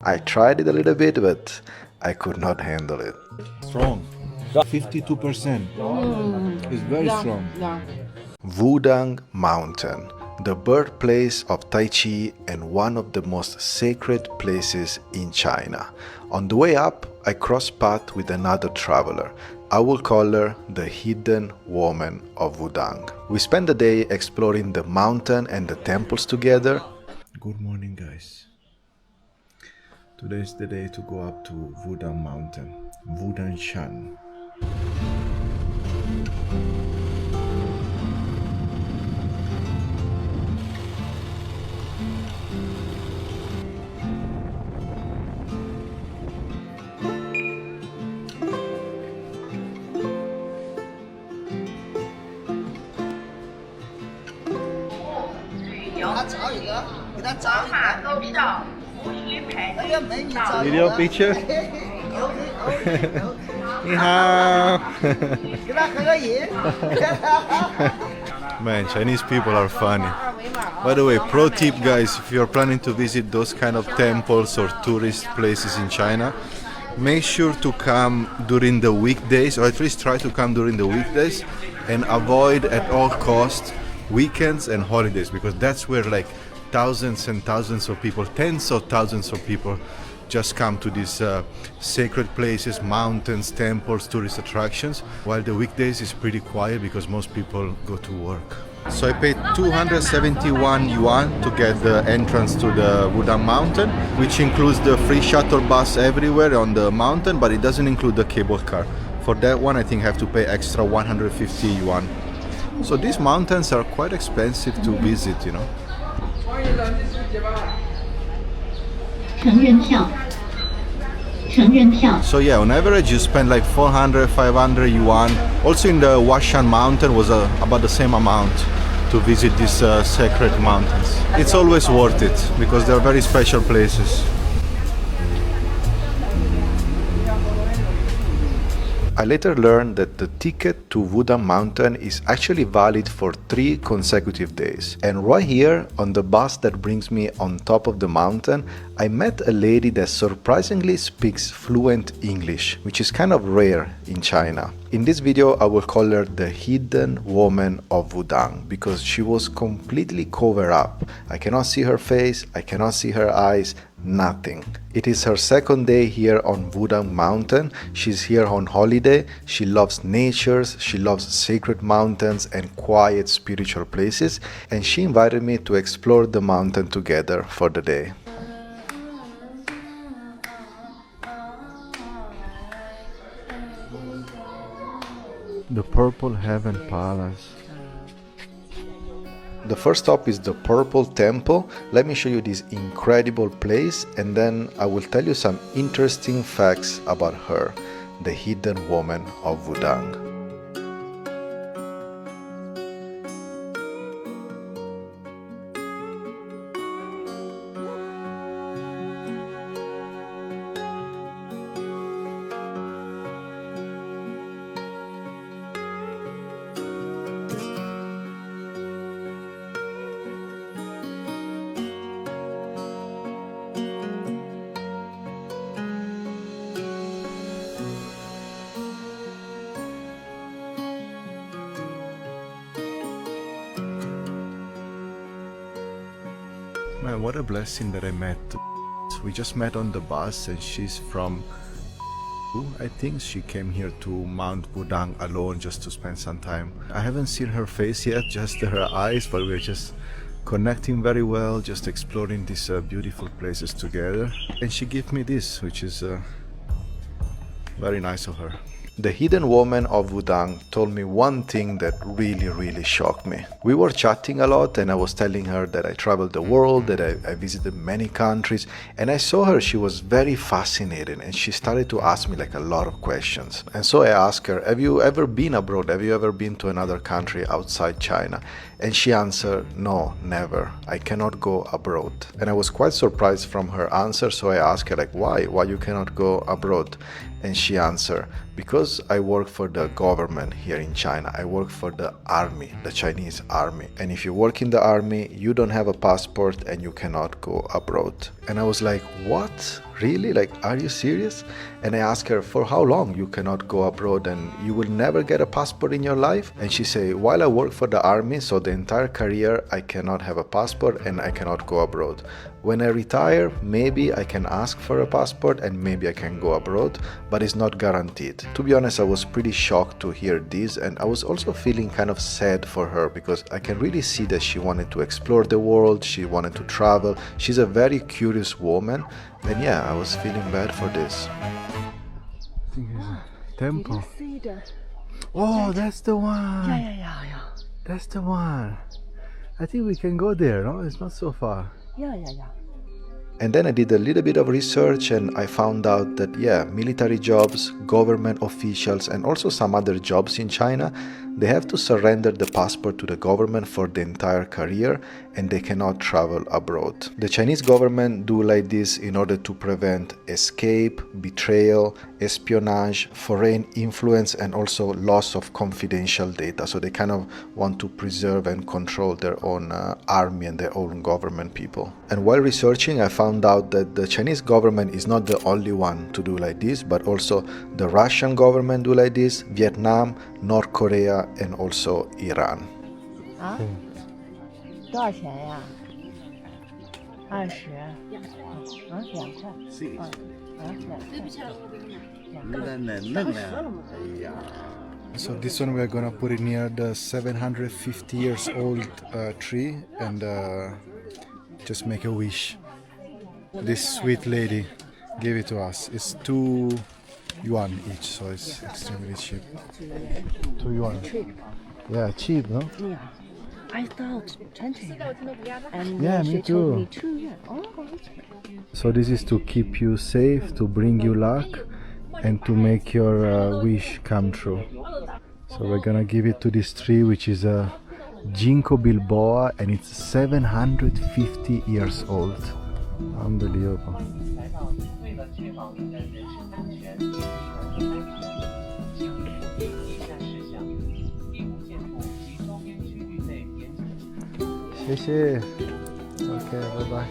I tried it a little bit, but I could not handle it. Strong. 52%. It's very strong. Wudang Mountain, the birthplace of Tai Chi and one of the most sacred places in China. On the way up, I crossed paths with another traveler. I will call her the hidden woman of Wudang. We spent the day exploring the mountain and the temples together. Good morning, guys. Today is the day to go up to Wudang Mountain, Wudang Shan. Video picture? 你好 Man, Chinese people are funny. By the way, pro tip guys, if you're planning to visit those kind of temples or tourist places in China, make sure to come during the weekdays, or at least try to come during the weekdays, and avoid at all costs weekends and holidays, because that's where like thousands and thousands of people, tens of thousands of people just come to these sacred places, mountains, temples, tourist attractions, while the weekdays is pretty quiet because most people go to work. So I paid 271 yuan to get the entrance to the Wudang Mountain, which includes the free shuttle bus everywhere on the mountain, but it doesn't include the cable car. For that one, I think I have to pay extra 150 yuan. So these mountains are quite expensive to visit, you know. So yeah, on average you spend like 400, 500 yuan. Also in the Washan mountain was about the same amount to visit these sacred mountains. It's always worth it because they're very special places. I later learned that the ticket to Wudang Mountain is actually valid for 3 consecutive days. And right here, on the bus that brings me on top of the mountain, I met a lady that surprisingly speaks fluent English, which is kind of rare in China. In this video, I will call her the hidden woman of Wudang because she was completely covered up. I cannot see her face, I cannot see her eyes, nothing. It is her second day here on Wudang Mountain. She's here on holiday. She loves nature, she loves sacred mountains and quiet spiritual places, and she invited me to explore the mountain together for the day. The Purple Heaven Palace. The first stop is the Purple Temple. Let me show you this incredible place and then I will tell you some interesting facts about her, the hidden woman of Wudang. Man, what a blessing that I met. We just met on the bus and she's from, I think she came here to Mount Wudang alone just to spend some time. I haven't seen her face yet, just her eyes, but we're just connecting very well, just exploring these beautiful places together. And she gave me this, which is very nice of her. The hidden woman of Wudang told me one thing that really shocked me. We were chatting a lot and I was telling her that I traveled the world, that I visited many countries, and I saw her, she was very fascinated and she started to ask me like a lot of questions. And so I asked her, have you ever been abroad? Have you ever been to another country outside China? And she answered, no, never. I cannot go abroad. And I was quite surprised from her answer, so I asked her like, why you cannot go abroad? And she answered, because I work for the government here in China. I work for the army, the Chinese army. And if you work in the army, you don't have a passport and you cannot go abroad. And I was like, what? really? Like, are you serious? And I asked her, for how long you cannot go abroad and you will never get a passport in your life? And she said, while I work for the army, so the entire career I cannot have a passport and I cannot go abroad. When I retire, maybe I can ask for a passport and maybe I can go abroad, but it's not guaranteed. To be honest, I was pretty shocked to hear this, and I was also feeling kind of sad for her because I can really see that she wanted to explore the world, she wanted to travel. She's a very curious woman, and yeah, I was feeling bad for this. I think it's a temple. See the Oh, that's the one. yeah. That's the one. I think we can go there, no? It's not so far. Yeah. And then I did a little bit of research and I found out that, yeah, military jobs, government officials, and also some other jobs in China, they have to surrender the passport to the government for the entire career and they cannot travel abroad. The Chinese government do like this in order to prevent escape, betrayal, espionage, foreign influence, and also loss of confidential data. So they kind of want to preserve and control their own army and their own government people. And while researching, I found out that the Chinese government is not the only one to do like this, but also the Russian government do like this, Vietnam, North Korea, and also Iran. 啊？多少钱呀？20。2块。2块。So this one we are gonna put it near the 750 years old tree and just make a wish. This sweet lady gave it to us. It's 2 yuan each, so it's extremely cheap. 2 yuan. Yeah, cheap, no? Yeah. I thought 20. And Yeah, she me told me too. 2 yuan. Oh, So this is to keep you safe, to bring you luck, and to make your wish come true. So we're gonna give it to this tree, which is a Ginkgo bilboa, and it's 750 years old. Unbelievable. Okay, bye-bye.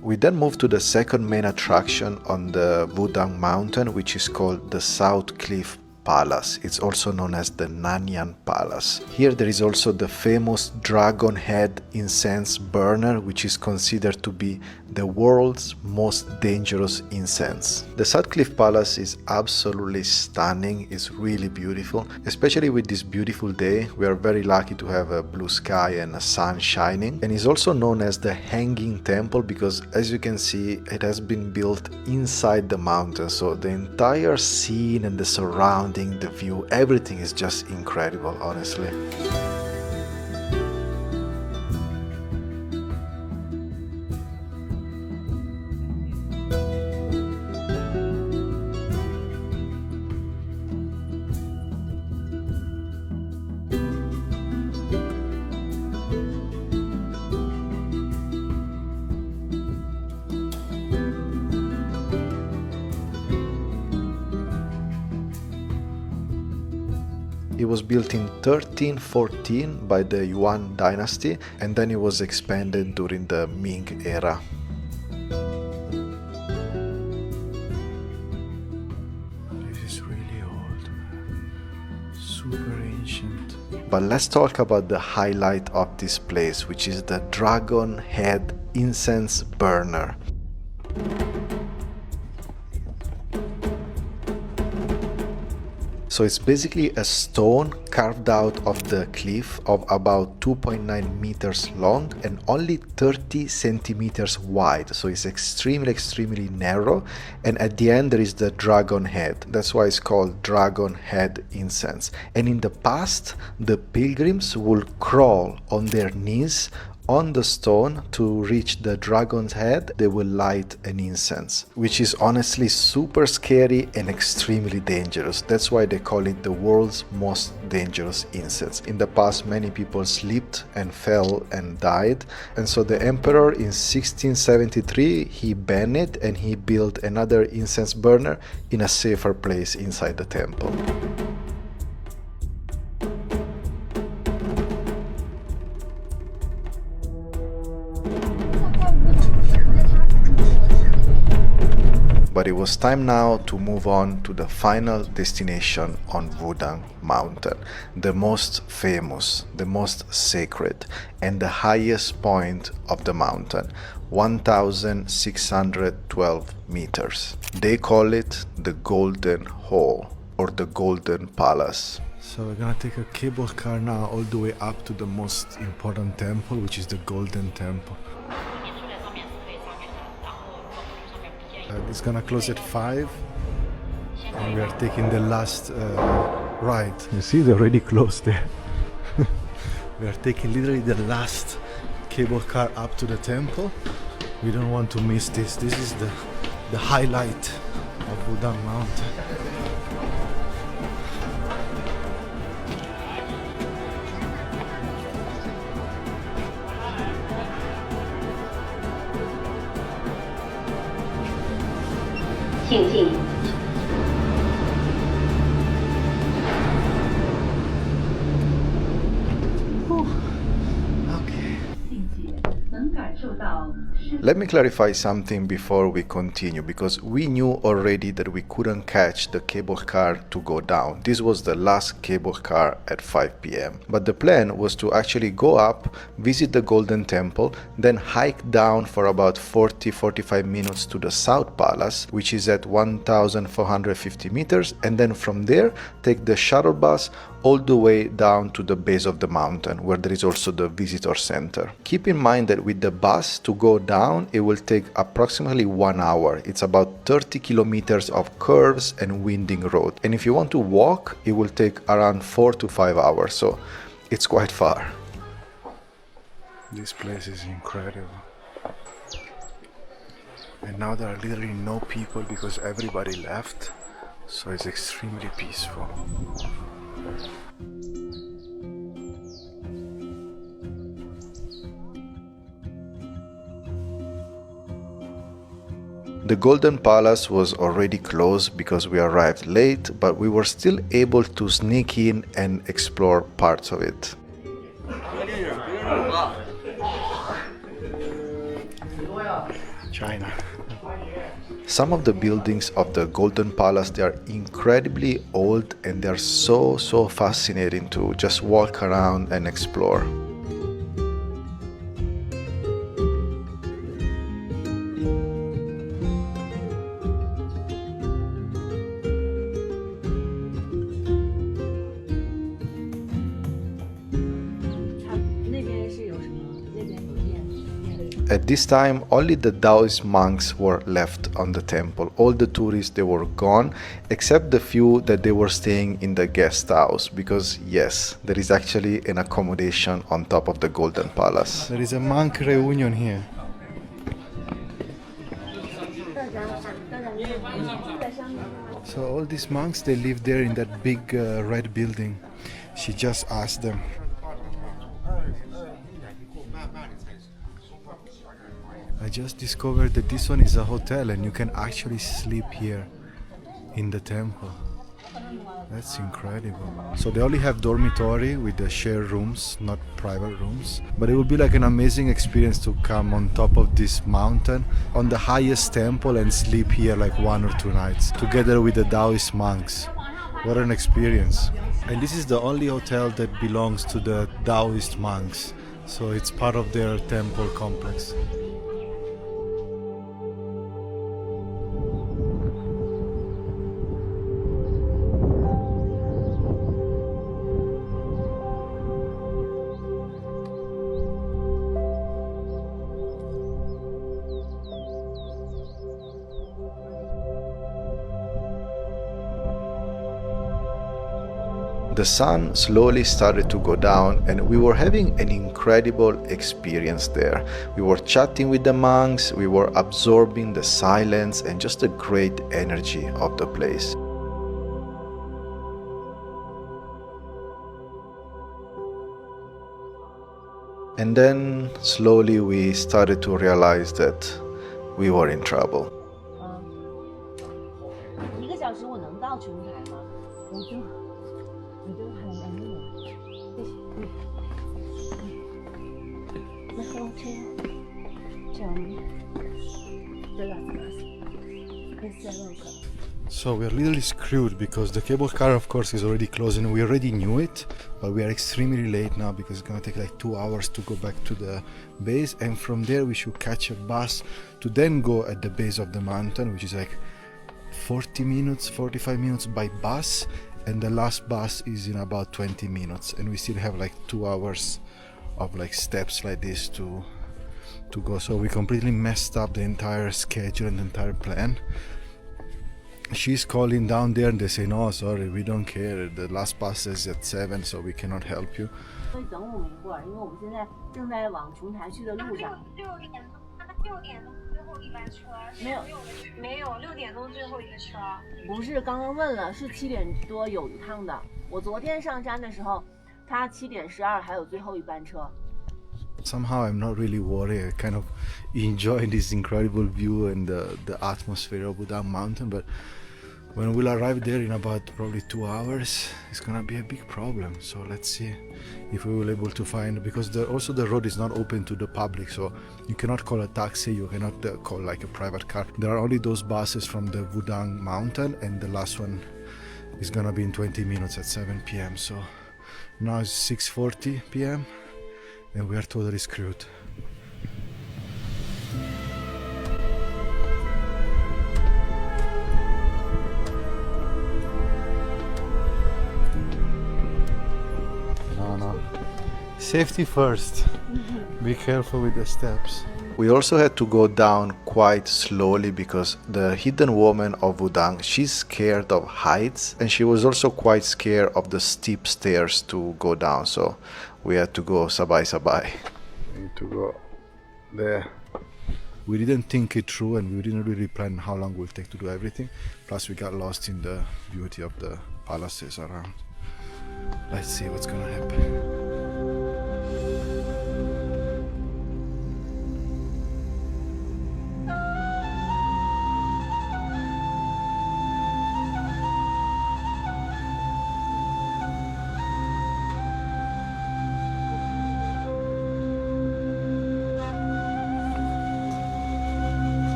We then moved to the second main attraction on the Wudang mountain, which is called the South Cliff Palace. It's also known as the Nanyang Palace. Here there is also the famous dragon head incense burner, which is considered to be the world's most dangerous incense. The South Cliff Palace is absolutely stunning. It's really beautiful, especially with this beautiful day. We are very lucky to have a blue sky and a sun shining. And it's also known as the Hanging Temple because, as you can see, it has been built inside the mountain. So the entire scene and the surrounding, the view, everything is just incredible, honestly. It was built in 1314 by the Yuan dynasty, and then it was expanded during the Ming era. This is really old, super ancient. But let's talk about the highlight of this place, which is the dragon head incense burner. So it's basically a stone carved out of the cliff of about 2.9 meters long and only 30 centimeters wide. So it's extremely narrow, and at the end there is the dragon head. That's why it's called dragon head incense. And in the past, the pilgrims would crawl on their knees on the stone to reach the dragon's head. They will light an incense, which is honestly super scary and extremely dangerous. That's why they call it the world's most dangerous incense. In the past, many people slipped and fell and died, and so the emperor in 1673 he banned it and he built another incense burner in a safer place inside the temple. but it was time now to move on to the final destination on Wudang Mountain, the most famous, the most sacred, and the highest point of the mountain, 1,612 meters. They call it the Golden Hall or the Golden Palace. So we're gonna take a cable car now all the way up to the most important temple, which is the Golden Temple. It's gonna close at 5 and we are taking the last ride. You see, they're already closed there. We are taking literally the last cable car up to the temple. We don't want to miss this. This is the highlight of Wudang Mountain. Let me clarify something before we continue, because we knew already that we couldn't catch the cable car to go down. This was the last cable car at 5 p.m. But the plan was to actually go up, visit the Golden Temple, then hike down for about 40-45 minutes to the South Palace, which is at 1,450 meters, and then from there take the shuttle bus all the way down to the base of the mountain, where there is also the visitor center. Keep in mind that with the bus to go down, it will take approximately 1 hour. It's about 30 kilometers of curves and winding road. And if you want to walk, it will take around 4 to 5 hours. So it's quite far. This place is incredible. And now there are literally no people because everybody left. So it's extremely peaceful. The Golden Palace was already closed because we arrived late, but we were still able to sneak in and explore parts of it. China. Some of the buildings of the Golden Palace, they are incredibly old and they are so fascinating to just walk around and explore. At this time, only the Taoist monks were left on the temple. All the tourists, they were gone, except the few that they were staying in the guest house, because yes, there is actually an accommodation on top of the Golden Palace. There is a monk reunion here. So all these monks, they live there in that big red building. She just asked them. I just discovered that this one is a hotel and you can actually sleep here in the temple. That's incredible. So they only have dormitory with the shared rooms, not private rooms. But it will be like an amazing experience to come on top of this mountain, on the highest temple, and sleep here like 1 or 2 nights, together with the Taoist monks. What an experience. And this is the only hotel that belongs to the Taoist monks. So it's part of their temple complex. The sun slowly started to go down and we were having an incredible experience there. We were chatting with the monks, we were absorbing the silence and just the great energy of the place. And then slowly we started to realize that we were in trouble. So we're literally screwed because the cable car, of course, is already closed and we already knew it, but we are extremely late now because it's gonna take like 2 hours to go back to the base, and from there we should catch a bus to then go at the base of the mountain, which is like 40 minutes, 45 minutes by bus, and the last bus is in about 20 minutes, and we still have like 2 hours of like steps like this to go. So we completely messed up the entire schedule and the entire plan. She's calling down there and they say, no, sorry, we don't care, the last bus is at 7, so we cannot help you. 所以等我们一会儿，因为我们现在正在往琼台去的路上。6点钟最后一班车。没有6点钟最后一个车。不是，刚刚问了，是7点多有一趟的。我昨天上山的时候，他7点12还有最后一班车。 Somehow I'm not really worried. I kind of enjoy this incredible view and the atmosphere of Wudang Mountain, but when we'll arrive there in about probably 2 hours, it's gonna be a big problem. So let's see if we will able to find, because also the road is not open to the public, so you cannot call a taxi, you cannot call like a private car. There are only those buses from the Wudang Mountain, and the last one is gonna be in 20 minutes at 7 p.m. So now it's 6:40 p.m. and we are totally screwed. No. Safety first. Be careful with the steps. We also had to go down quite slowly because the hidden woman of Wudang, she's scared of heights, and she was also quite scared of the steep stairs to go down, so we had to go sabai. We need to go there. We didn't think it through and we didn't really plan how long it will take to do everything. Plus we got lost in the beauty of the palaces around. Let's see what's gonna happen.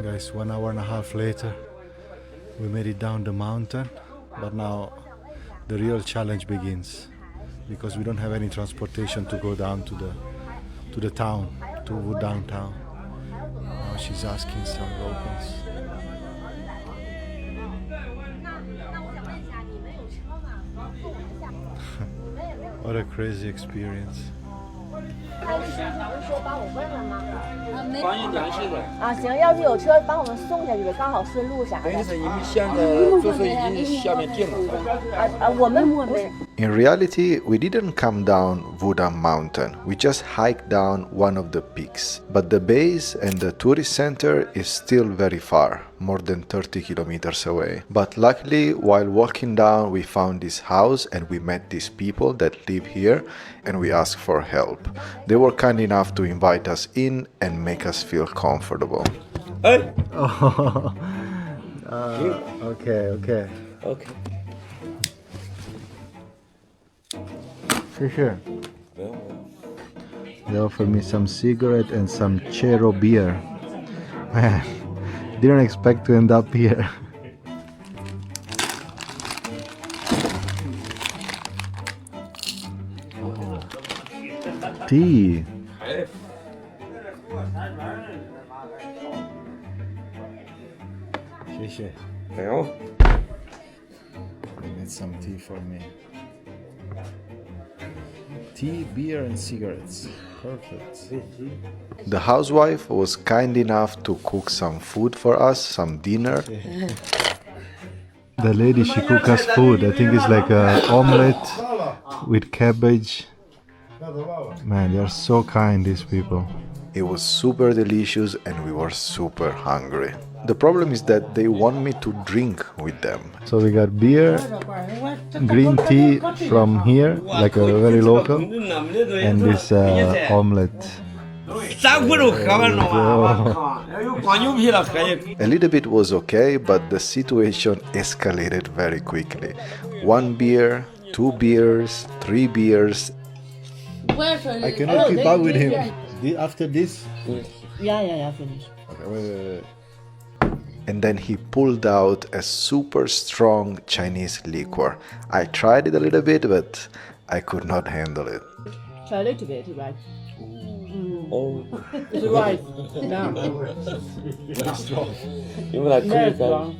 Guys, 1 hour and a half later, we made it down the mountain, but now the real challenge begins because we don't have any transportation to go down to the town, to Wudang town. Now she's asking some locals. What a crazy experience. 他的师傅不是说帮我问了吗？帮你联系的。啊，行，要是有车帮我们送下去呗，刚好顺路啥的。等于是你们现在就是已经下面定了。我们不是。In reality, we didn't come down Wudang Mountain, we just hiked down one of the peaks. But the base and the tourist center is still very far, more than 30 kilometers away. But luckily, while walking down, we found this house and we met these people that live here and we asked for help. They were kind enough to invite us in and make us feel comfortable. Hey. Okay. Sure. They offered me some cigarette and some Chero beer. Man, didn't expect to end up here. Tea. Get some tea for me. Tea, beer and cigarettes. Perfect. The housewife was kind enough to cook some food for us, some dinner. The lady, she cooked us food. I think it's like an omelette with cabbage. Man, they are so kind, these people. It was super delicious and we were super hungry. The problem is that they want me to drink with them. So we got beer, green tea from here, like a very local, and this omelette. A little bit was okay, but the situation escalated very quickly. One beer 2 beers, 3 beers, I cannot keep up with him. After this? Yeah, finish. Okay, wait. and then he pulled out a super strong Chinese liquor. I tried it a little bit, but I could not handle it. Try a little bit, right? Oh. It's right. Yeah. Very strong. Very strong.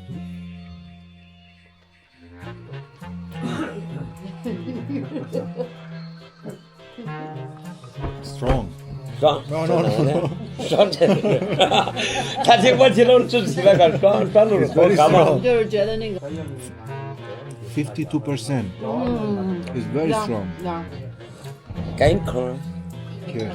Strong. 爽， No. 爽真是，他听我听懂只是那个爽都是好干嘛？就是觉得那个 52%. It's very strong. Yeah. 赶紧抠。 Yes.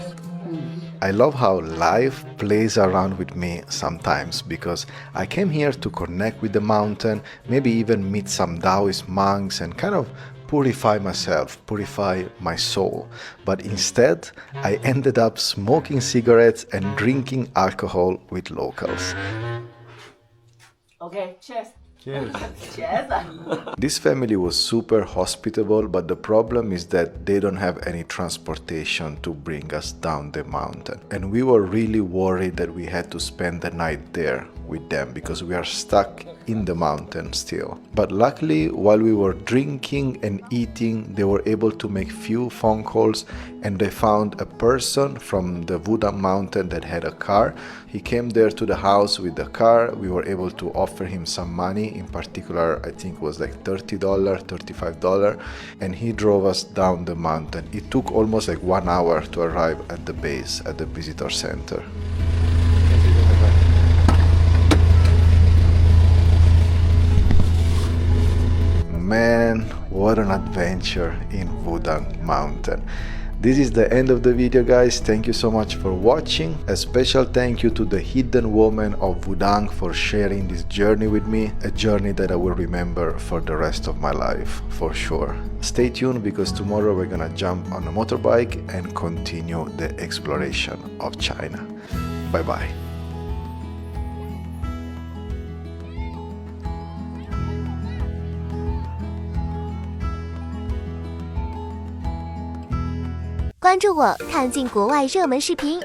I love how life plays around with me sometimes because I came here to connect with the mountain, maybe even meet some Taoist monks and kind of purify myself, purify my soul. But instead, I ended up smoking cigarettes and drinking alcohol with locals. Okay, cheers. Cheers. Cheers. This family was super hospitable, but the problem is that they don't have any transportation to bring us down the mountain. And we were really worried that we had to spend the night there with them because we are stuck in the mountain still. But luckily, while we were drinking and eating, they were able to make few phone calls and they found a person from the Wudang mountain that had a car. He came there to the house with the car. We were able to offer him some money. In particular, I think it was like $30, $35, and he drove us down the mountain. It took almost like 1 hour to arrive at the base, at the visitor center. Man, what an adventure in Wudang Mountain. This is the end of the video, guys. Thank you so much for watching. A special thank you to the hidden woman of Wudang for sharing this journey with me, a journey that I will remember for the rest of my life, for sure. Stay tuned because tomorrow we're gonna jump on a motorbike and continue the exploration of China. Bye bye. 关注我，看尽国外热门视频。